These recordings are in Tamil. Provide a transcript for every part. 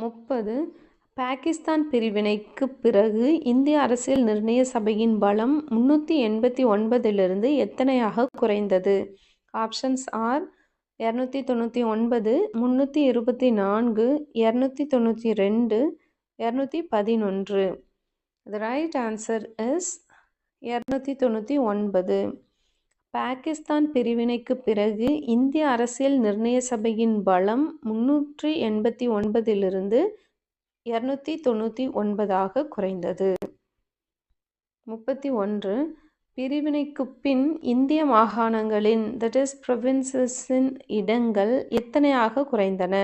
30. பாகிஸ்தான் பிரிவினைக்குப் பிறகு இந்திய அரசியல் நிர்ணய சபையின் பலம் 389லிருந்து எத்தனையாக குறைந்தது? Options are 299, 324, 292, 211. The right answer is 299. Pakistan பிரிவினைக்குப் பிறகு இந்திய அரசியல் நிர்ணய சபையின் பலம் 389லிருந்து 299ஆக குறைந்தது. 31. பிரிவினைக்குப் பின் இந்திய மாகாணங்களின் provinces-இன் இடங்கள் எத்தனையாக குறைந்தன?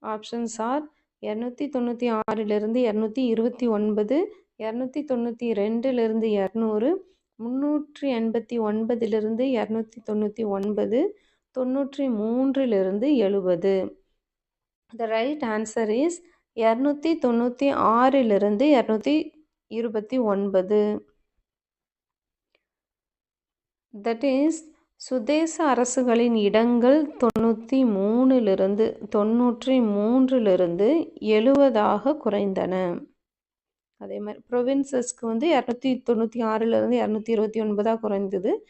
ஆப்ஷன்ஸ் ஆர் 296லிருந்து 229, 292லிருந்து 200, 389லிருந்து 299, 93லிருந்து 70. The right answer is 296லிருந்து 229. That is, சுதேச அரசுகளின் இடங்கள் 93லிருந்து 70ஆக குறைந்தன. அதே மாதிரி ப்ரொவின்சஸ்க்கு 296லிருந்து 229ஆக குறைந்தது.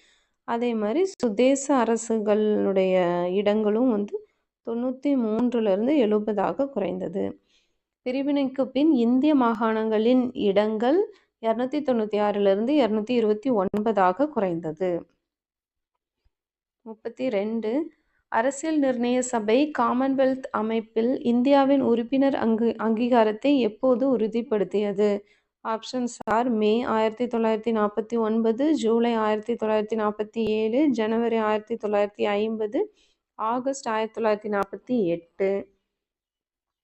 அதே மாதிரி சுதேச அரசுகளுடைய இடங்களும் 93லிருந்து 70ஆக குறைந்தது. பிரிவினைக்கு பின் இந்திய மாகாணங்களின் இடங்கள் 296லிருந்து 229ஆக குறைந்தது. 32. அரசியல் நிர்ணய சபை காமன்வெல்த் அமைப்பில் இந்தியாவின் உறுப்பினர் அங்கீகாரத்தை எப்போது உறுதிப்படுத்தியது? Options are May 1949, July 1947, January 1950, August 1948.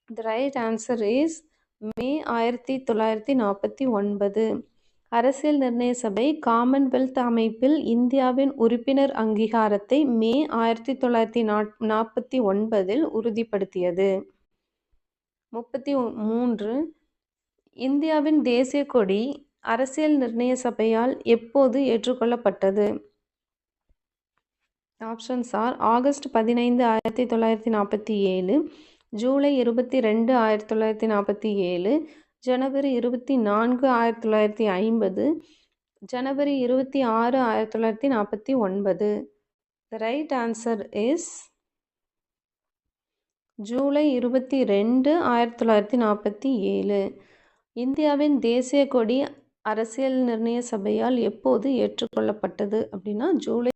The right answer is May 1949. அரசியல் நிர்ணய சபை காமன்வெல்த் அமைப்பில் இந்தியாவின் உறுப்பினர் அங்கீகாரத்தை மே 1949 உறுதிப்படுத்தியது. 33. இந்தியாவின் தேசிய கொடி அரசியல் நிர்ணய சபையால் எப்போது ஏற்றுக்கொள்ளப்பட்டது? Options are August 15, 1947, July 22, 1947, January 24, 1950, January 26, 1949. The right answer is July 22, 1947. இந்தியாவின் தேசிய கொடி அரசியல் நிர்ணய சபையால் எப்போது ஏற்றுக்கொள்ளப்பட்டது அப்படின்னா ஜூலை